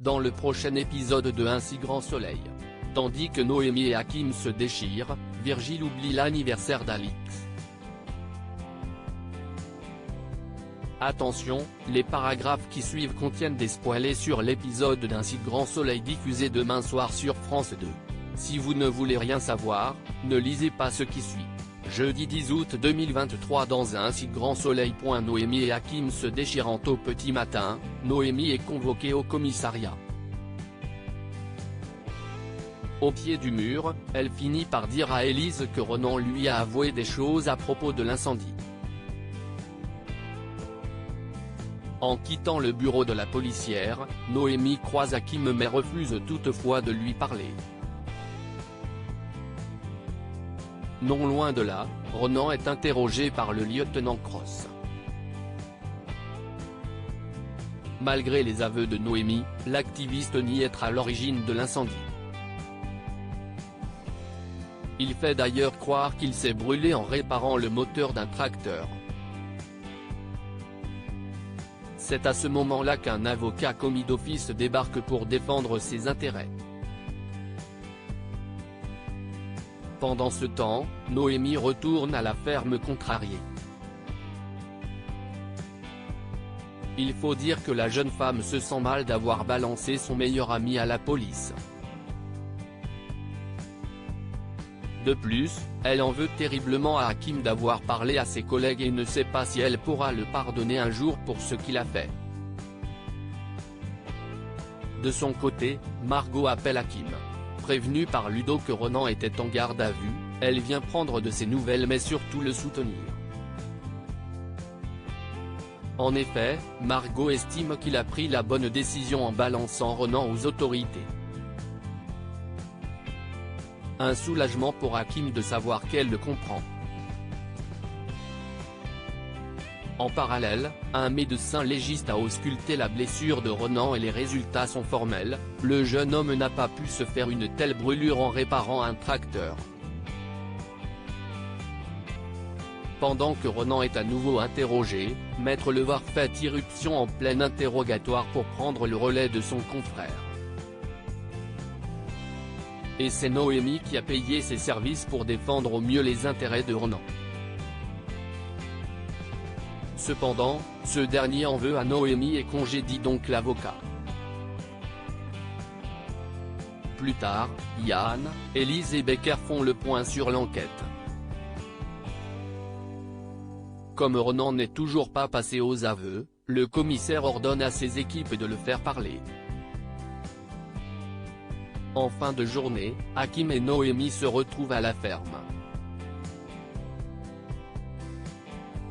dans le prochain épisode de Un si grand soleil. Tandis que Noémie et Hakim se déchirent, Virgile oublie l'anniversaire d'Alix. Attention, les paragraphes qui suivent contiennent des spoilers sur l'épisode d'Un si grand soleil diffusé demain soir sur France 2. Si vous ne voulez rien savoir, ne lisez pas ce qui suit. Jeudi 10 août 2023 dans Un si grand soleil. Noémie et Hakim se déchirant au petit matin, Noémie est convoquée au commissariat. Au pied du mur, elle finit par dire à Élise que Ronan lui a avoué des choses à propos de l'incendie. En quittant le bureau de la policière, Noémie croise Hakim mais refuse toutefois de lui parler. Non loin de là, Ronan est interrogé par le lieutenant Cross. Malgré les aveux de Noémie, l'activiste nie être à l'origine de l'incendie. Il fait d'ailleurs croire qu'il s'est brûlé en réparant le moteur d'un tracteur. C'est à ce moment-là qu'un avocat commis d'office débarque pour défendre ses intérêts. Pendant ce temps, Noémie retourne à la ferme contrariée. Il faut dire que la jeune femme se sent mal d'avoir balancé son meilleur ami à la police. De plus, elle en veut terriblement à Hakim d'avoir parlé à ses collègues et ne sait pas si elle pourra le pardonner un jour pour ce qu'il a fait. De son côté, Margot appelle Hakim. Prévenue par Ludo que Ronan était en garde à vue, elle vient prendre de ses nouvelles mais surtout le soutenir. En effet, Margot estime qu'il a pris la bonne décision en balançant Ronan aux autorités. Un soulagement pour Hakim de savoir qu'elle le comprend. En parallèle, un médecin légiste a ausculté la blessure de Ronan et les résultats sont formels, le jeune homme n'a pas pu se faire une telle brûlure en réparant un tracteur. Pendant que Ronan est à nouveau interrogé, Maître Levar fait irruption en plein interrogatoire pour prendre le relais de son confrère. Et c'est Noémie qui a payé ses services pour défendre au mieux les intérêts de Ronan. Cependant, ce dernier en veut à Noémie et congédie donc l'avocat. Plus tard, Yann, Élise et Becker font le point sur l'enquête. Comme Ronan n'est toujours pas passé aux aveux, le commissaire ordonne à ses équipes de le faire parler. En fin de journée, Hakim et Noémie se retrouvent à la ferme.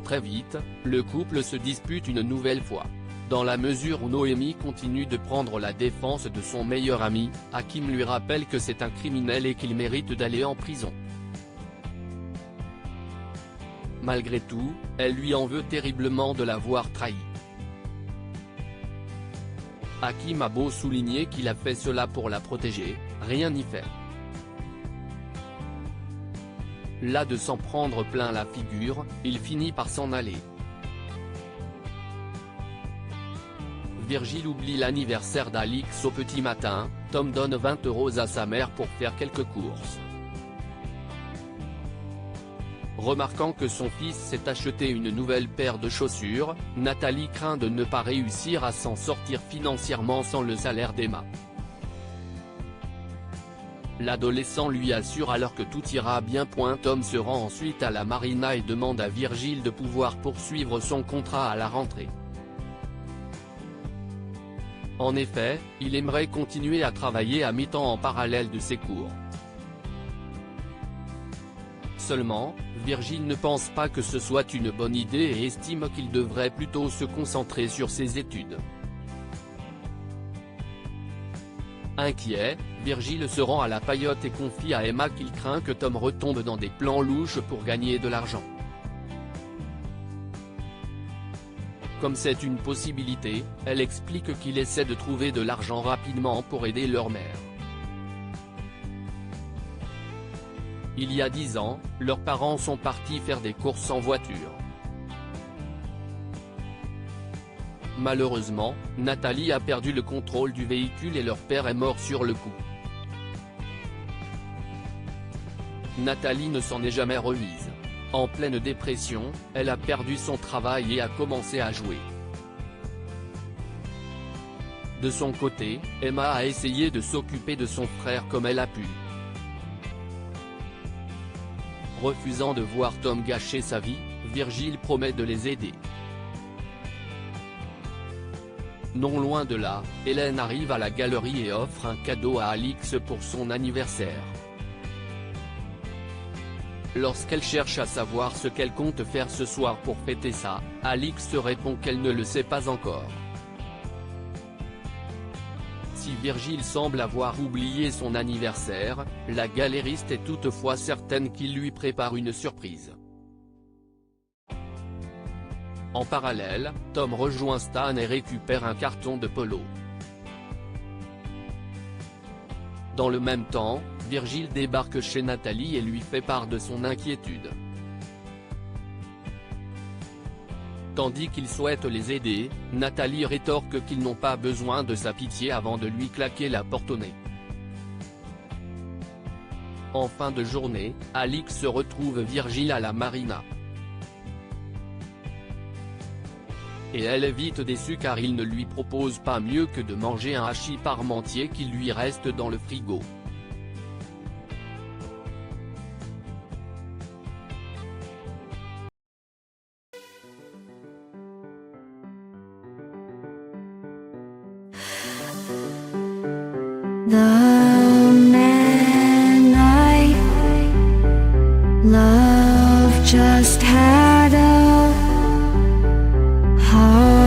Très vite, le couple se dispute une nouvelle fois. Dans la mesure où Noémie continue de prendre la défense de son meilleur ami, Hakim lui rappelle que c'est un criminel et qu'il mérite d'aller en prison. Malgré tout, elle lui en veut terriblement de l'avoir trahi. Hakim a beau souligner qu'il a fait cela pour la protéger, rien n'y fait. Là de s'en prendre plein la figure, il finit par s'en aller. Virgile oublie l'anniversaire d'Alix au petit matin, Tom donne 20 € à sa mère pour faire quelques courses. Remarquant que son fils s'est acheté une nouvelle paire de chaussures, Nathalie craint de ne pas réussir à s'en sortir financièrement sans le salaire d'Emma. L'adolescent lui assure alors que tout ira bien. Tom se rend ensuite à la marina et demande à Virgile de pouvoir poursuivre son contrat à la rentrée. En effet, il aimerait continuer à travailler à mi-temps en parallèle de ses cours. Seulement, Virgile ne pense pas que ce soit une bonne idée et estime qu'il devrait plutôt se concentrer sur ses études. Inquiet, Virgile se rend à la paillote et confie à Emma qu'il craint que Tom retombe dans des plans louches pour gagner de l'argent. Comme c'est une possibilité, elle explique qu'il essaie de trouver de l'argent rapidement pour aider leur mère. Il y a 10 ans, leurs parents sont partis faire des courses en voiture. Malheureusement, Nathalie a perdu le contrôle du véhicule et leur père est mort sur le coup. Nathalie ne s'en est jamais remise. En pleine dépression, elle a perdu son travail et a commencé à jouer. De son côté, Emma a essayé de s'occuper de son frère comme elle a pu. Refusant de voir Tom gâcher sa vie, Virgile promet de les aider. Non loin de là, Hélène arrive à la galerie et offre un cadeau à Alix pour son anniversaire. Lorsqu'elle cherche à savoir ce qu'elle compte faire ce soir pour fêter ça, Alix répond qu'elle ne le sait pas encore. Si Virgile semble avoir oublié son anniversaire, la galériste est toutefois certaine qu'il lui prépare une surprise. En parallèle, Tom rejoint Stan et récupère un carton de polo. Dans le même temps, Virgile débarque chez Nathalie et lui fait part de son inquiétude. Tandis qu'il souhaite les aider, Nathalie rétorque qu'ils n'ont pas besoin de sa pitié avant de lui claquer la porte au nez. En fin de journée, Alix retrouve Virgile à la marina. Et elle est vite déçue car il ne lui propose pas mieux que de manger un hachis parmentier qui lui reste dans le frigo. The man I love just had a heart